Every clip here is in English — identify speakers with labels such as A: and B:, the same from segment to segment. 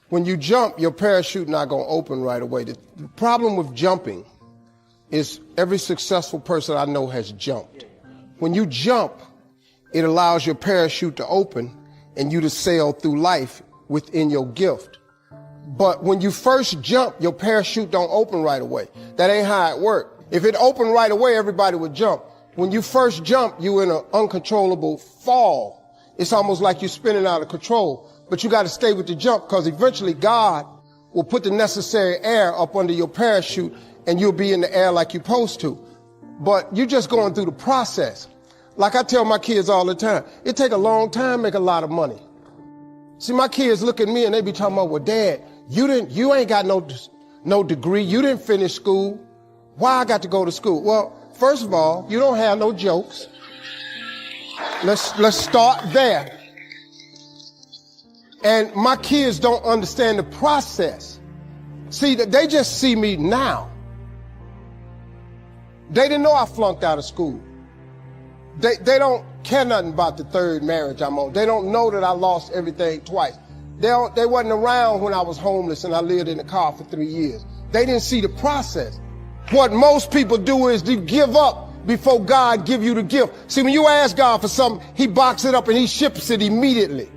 A: When you jump, your parachute not going to open right away. The problem with jumping is every successful person I know has jumped. When you jump, it allows your parachute to open and you to sail through life within your gift. But when you first jump, your parachute don't open right away. That ain't how it works. If it opened right away, everybody would jump. When you first jump, you're in an uncontrollable fall. It's almost like you're spinning out of control. But you got to stay with the jump, because eventually God will put the necessary air up under your parachute and you'll be in the air like you're supposed to. But you're just going through the process. Like I tell my kids all the time, it take a long time to make a lot of money. See, my kids look at me and they be talking about, well, Dad, you ain't got no degree. You didn't finish school. Why I got to go to school? Well, first of all, you don't have no jokes. Let's start there. And my kids don't understand the process. See, they just see me now. They didn't know I flunked out of school. They don't care nothing about the third marriage I'm on. They don't know that I lost everything twice. They wasn't around when I was homeless and I lived in the car for 3 years. They didn't see the process. What most people do is they give up before God give you the gift. See, when you ask God for something, he boxes it up and he ships it immediately.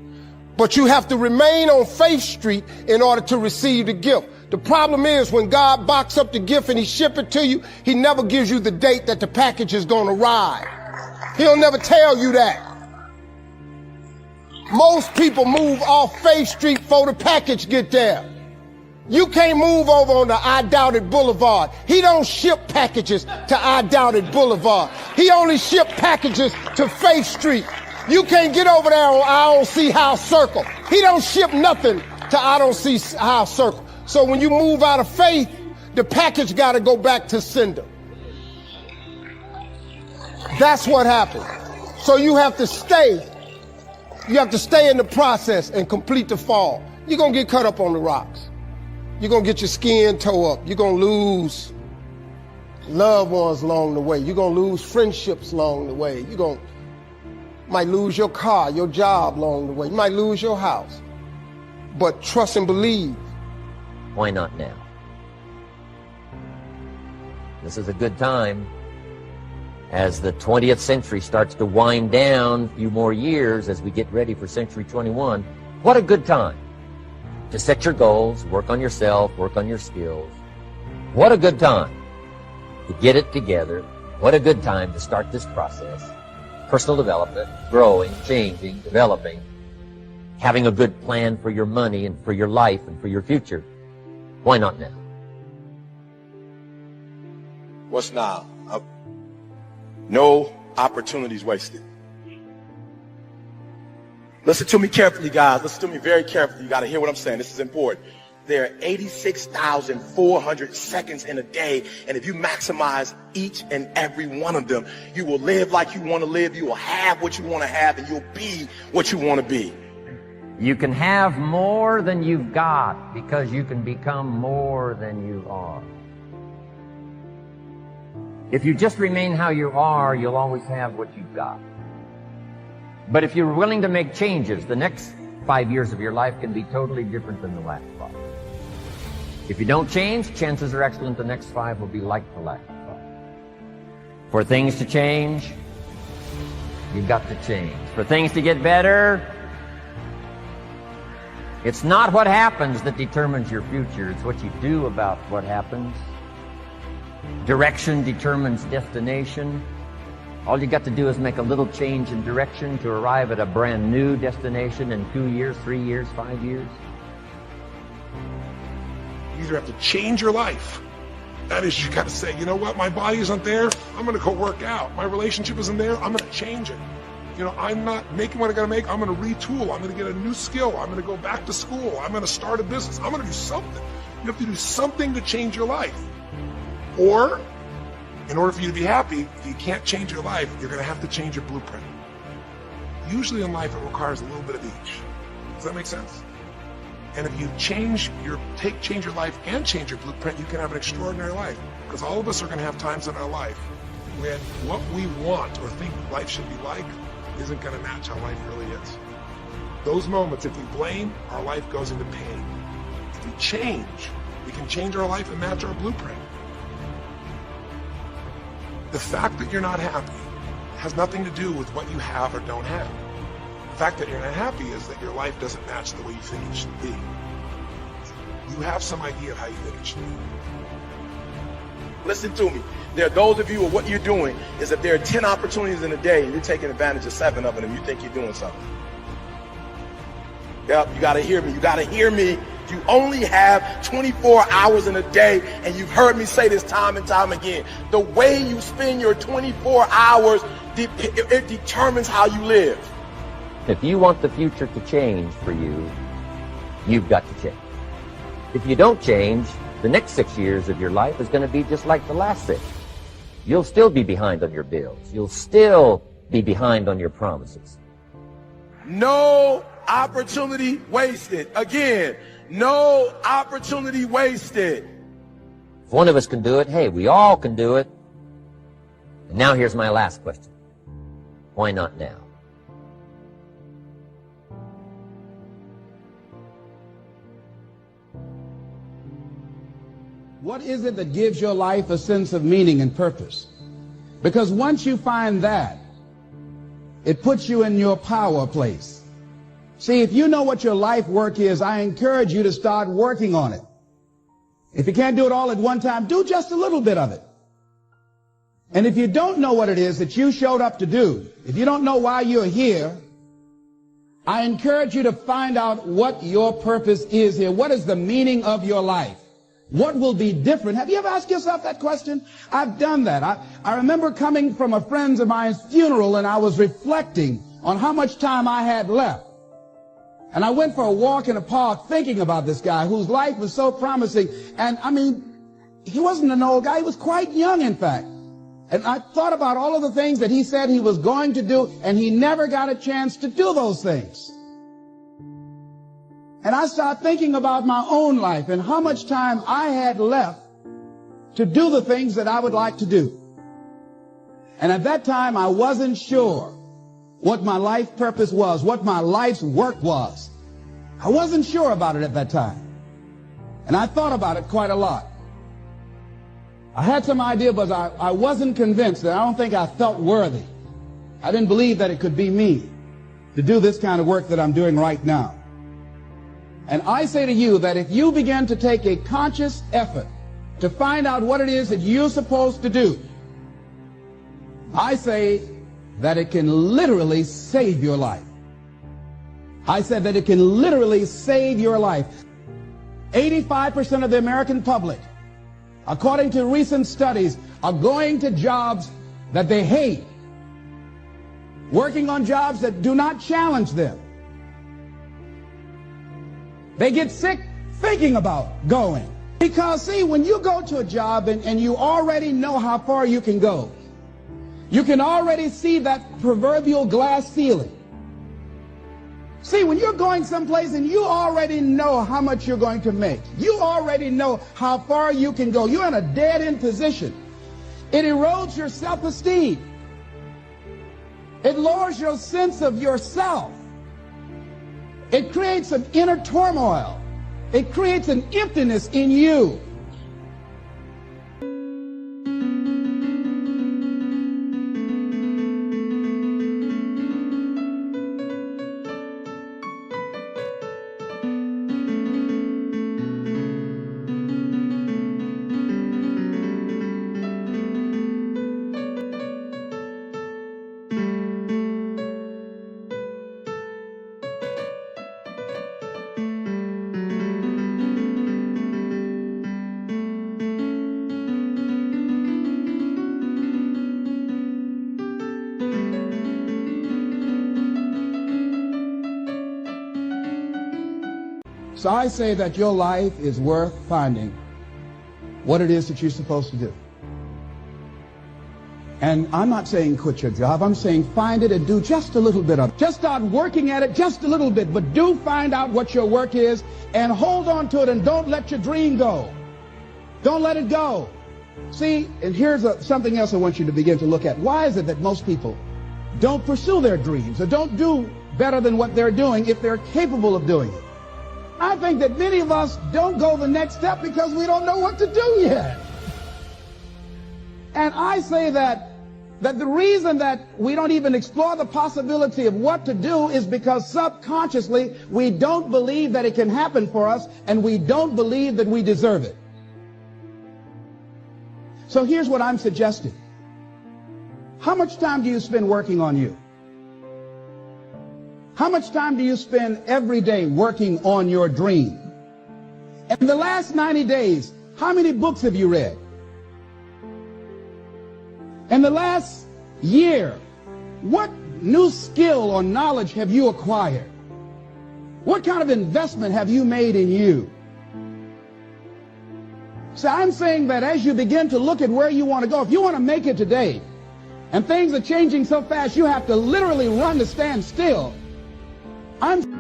A: But you have to remain on Faith Street in order to receive the gift. The problem is when God boxes up the gift and he ship it to you, he never gives you the date that the package is going to arrive. He'll never tell you that. Most people move off Faith Street before the package get there. You can't move over on the I Doubted Boulevard. He don't ship packages to I Doubted Boulevard. He only ship packages to Faith Street. You can't get over there on I Don't See How Circle. He don't ship nothing to I Don't See How Circle. So when you move out of faith, the package got to go back to sender. That's what happens. So you have to stay. You have to stay in the process and complete the fall. You're going to get cut up on the rocks. You're going to get your skin toe up. You're going to lose loved ones along the way. You're going to lose friendships along the way. Might lose your car, your job along the way. You might lose your house. But trust and believe.
B: Why not now? This is a good time. As the 20th century starts to wind down a few more years as we get ready for century 21, what a good time to set your goals, work on yourself, work on your skills. What a good time to get it together. What a good time to start this process. Personal development, growing, changing, developing, having a good plan for your money and for your life and for your future. Why not now?
C: What's now? No opportunities wasted. Listen to me carefully, guys. Listen to me very carefully. You got to hear what I'm saying. This is important. There are 86,400 seconds in a day, and if you maximize each and every one of them, you will live like you want to live, you will have what you want to have, and you'll be what you want to be.
B: You can have more than you've got because you can become more than you are. If you just remain how you are, you'll always have what you've got. But if you're willing to make changes, the next 5 years of your life can be totally different than the last 5. If you don't change, chances are excellent the next 5 will be like the last 5. For things to change, you've got to change. For things to get better, it's not what happens that determines your future. It's what you do about what happens. Direction determines destination. All you got to do is make a little change in direction to arrive at a brand new destination in 2 years, 3 years, 5 years.
D: You either have to change your life. That is, you got to say, you know what, my body isn't there, I'm going to go work out. My relationship isn't there, I'm going to change it. You know, I'm not making what I got to make, I'm going to retool, I'm going to get a new skill, I'm going to go back to school, I'm going to start a business, I'm going to do something. You have to do something to change your life. Or, in order for you to be happy, if you can't change your life, you're going to have to change your blueprint. Usually in life, it requires a little bit of each. Does that make sense? And if you change your life and change your blueprint, you can have an extraordinary life. Because all of us are going to have times in our life when what we want or think life should be like isn't going to match how life really is. Those moments, if we blame, our life goes into pain. If we change, we can change our life and match our blueprint. The fact that you're not happy has nothing to do with what you have or don't have. The fact that you're not happy is that your life doesn't match the way you think it should be. You have some idea of how you think it should be.
C: Listen to me. There are those of you, or what you're doing is that there are 10 opportunities in a day and you're taking advantage of 7 of them and you think you're doing something. Yep, you got to hear me. You got to hear me. You only have 24 hours in a day, and you've heard me say this time and time again. The way you spend your 24 hours, it determines how you live.
B: If you want the future to change for you, you've got to change. If you don't change, the next 6 years of your life is going to be just like the last 6. You'll still be behind on your bills. You'll still be behind on your promises.
C: No opportunity wasted. Again, no opportunity wasted.
B: If one of us can do it, hey, we all can do it. And now here's my last question. Why not now?
E: What is it that gives your life a sense of meaning and purpose? Because once you find that, it puts you in your power place. See, if you know what your life work is, I encourage you to start working on it. If you can't do it all at one time, do just a little bit of it. And if you don't know what it is that you showed up to do, if you don't know why you're here, I encourage you to find out what your purpose is here. What is the meaning of your life? What will be different? Have you ever asked yourself that question? I've done that. I remember coming from a friend of mine's funeral, and I was reflecting on how much time I had left. And I went for a walk in a park thinking about this guy whose life was so promising. And I mean, he wasn't an old guy. He was quite young, in fact. And I thought about all of the things that he said he was going to do, and he never got a chance to do those things. And I started thinking about my own life and how much time I had left to do the things that I would like to do. And at that time, I wasn't sure what my life purpose was, what my life's work was. I wasn't sure about it at that time. And I thought about it quite a lot. I had some idea, but I wasn't convinced, and I don't think I felt worthy. I didn't believe that it could be me to do this kind of work that I'm doing right now. And I say to you that if you begin to take a conscious effort to find out what it is that you're supposed to do, I say that it can literally save your life. I said that it can literally save your life. 85% of the American public, according to recent studies, are going to jobs that they hate, working on jobs that do not challenge them. They get sick thinking about going. Because, see, when you go to a job and you already know how far you can go, you can already see that proverbial glass ceiling. See, when you're going someplace and you already know how much you're going to make, you already know how far you can go, you're in a dead-end position. It erodes your self-esteem. It lowers your sense of yourself. It creates an inner turmoil. It creates an emptiness in you. So I say that your life is worth finding what it is that you're supposed to do. And I'm not saying quit your job. I'm saying find it and do just a little bit of it. Just start working at it just a little bit, but do find out what your work is and hold on to it and don't let your dream go. Don't let it go. See, and here's something else I want you to begin to look at. Why is it that most people don't pursue their dreams or don't do better than what they're doing if they're capable of doing it? I think that many of us don't go the next step because we don't know what to do yet. And I say that the reason that we don't even explore the possibility of what to do is because subconsciously we don't believe that it can happen for us, and we don't believe that we deserve it. So here's what I'm suggesting. How much time do you spend working on you? How much time do you spend every day working on your dream? In the last 90 days, how many books have you read? In the last year, what new skill or knowledge have you acquired? What kind of investment have you made in you? So I'm saying that as you begin to look at where you want to go, if you want to make it today, and things are changing so fast you have to literally run to stand still, I'm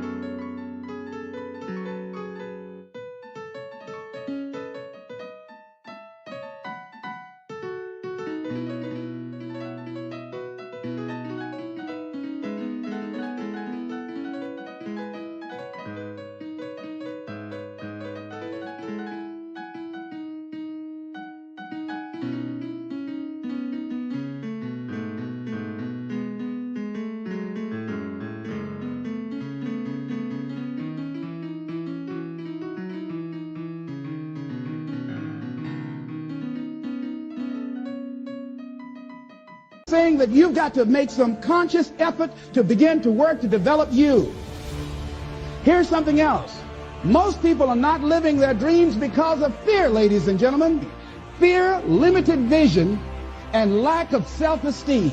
E: saying that you've got to make some conscious effort to begin to work to develop you. Here's something else. Most people are not living their dreams because of fear, ladies and gentlemen. Fear, limited vision, and lack of self-esteem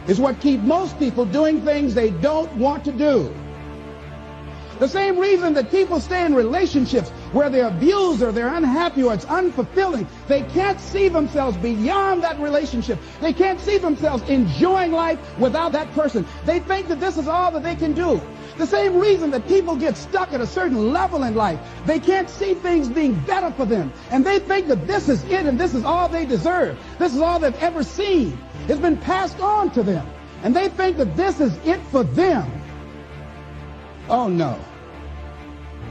E: is what keep most people doing things they don't want to do. The same reason that people stay in relationships where they're abused or they're unhappy or it's unfulfilling, they can't see themselves beyond that relationship. They can't see themselves enjoying life without that person. They think that this is all that they can do. The same reason that people get stuck at a certain level in life, they can't see things being better for them. And they think that this is it and this is all they deserve. This is all they've ever seen. It's been passed on to them. And they think that this is it for them. Oh no.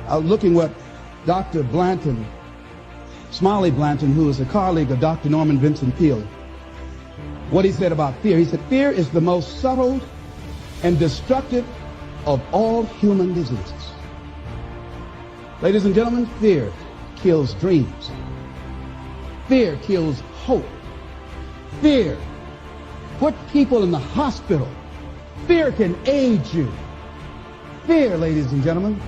E: I was looking what Dr. Blanton, Smiley Blanton, who is a colleague of Dr. Norman Vincent Peale, what he said about fear. He said, fear is the most subtle and destructive of all human diseases. Ladies and gentlemen, fear kills dreams. Fear kills hope. Fear put people in the hospital. Fear can age you. Fear, ladies and gentlemen,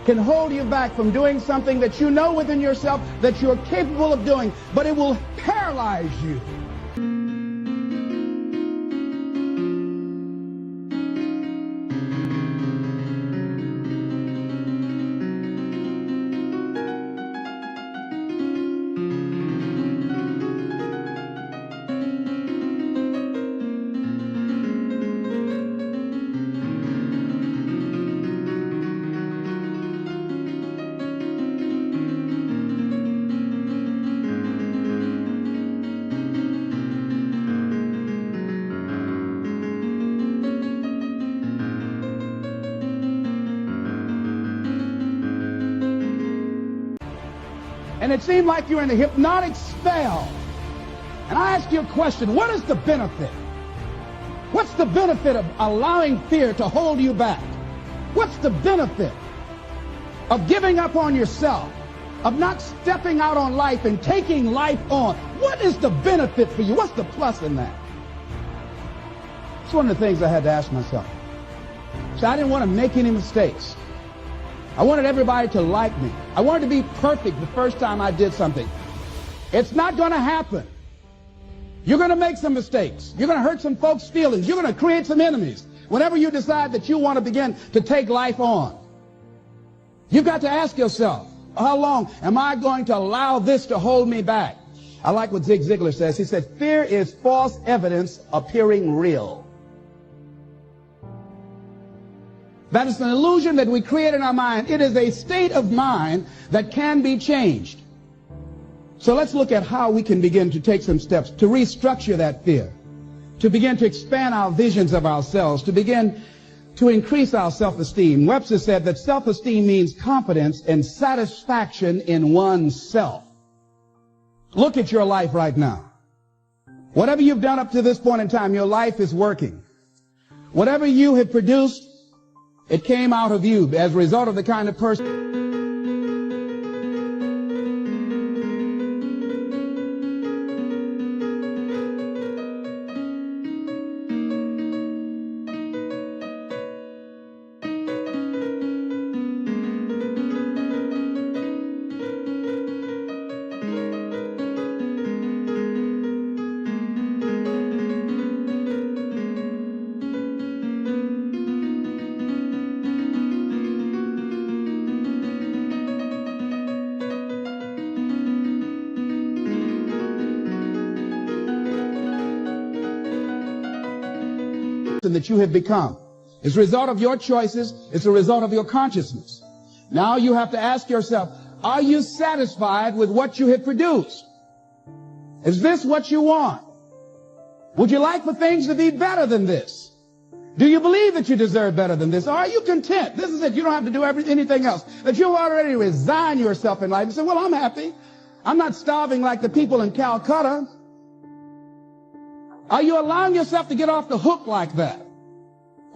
E: can hold you back from doing something that you know within yourself that you're capable of doing, but it will paralyze you. And it seemed like you're in a hypnotic spell. And I ask you a question, what is the benefit? What's the benefit of allowing fear to hold you back? What's the benefit of giving up on yourself, of not stepping out on life and taking life on? What is the benefit for you? What's the plus in that? It's one of the things I had to ask myself. So I didn't want to make any mistakes. I wanted everybody to like me. I wanted to be perfect the first time I did something. It's not going to happen. You're going to make some mistakes. You're going to hurt some folks' feelings. You're going to create some enemies whenever you decide that you want to begin to take life on. You've got to ask yourself, how long am I going to allow this to hold me back? I like what Zig Ziglar says. He said, fear is false evidence appearing real. That is an illusion that we create in our mind. It is a state of mind that can be changed. So let's look at how we can begin to take some steps to restructure that fear, to begin to expand our visions of ourselves, to begin to increase our self-esteem. Webster said that self-esteem means confidence and satisfaction in oneself. Look at your life right now. Whatever you've done up to this point in time, your life is working. Whatever you have produced, it came out of you as a result of the kind of person. That you have become. It's a result of your choices. It's a result of your consciousness. Now you have to ask yourself, are you satisfied with what you have produced? Is this what you want? Would you like for things to be better than this? Do you believe that you deserve better than this? Or are you content? This is it. You don't have to do anything else. That you've already resigned yourself in life and say, well, I'm happy. I'm not starving like the people in Calcutta. Are you allowing yourself to get off the hook like that?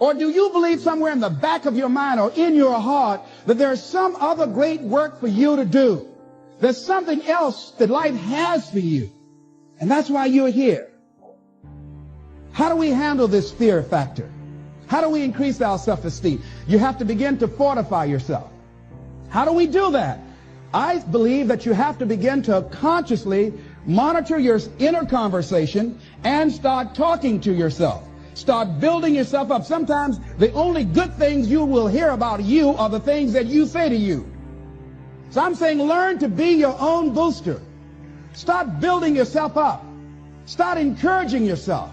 E: Or do you believe somewhere in the back of your mind or in your heart that there's some other great work for you to do? There's something else that life has for you. And that's why you're here. How do we handle this fear factor? How do we increase our self-esteem? You have to begin to fortify yourself. How do we do that? I believe that you have to begin to consciously monitor your inner conversation and start talking to yourself. Start building yourself up. Sometimes the only good things you will hear about you are the things that you say to you. So I'm saying learn to be your own booster. Start building yourself up. Start encouraging yourself.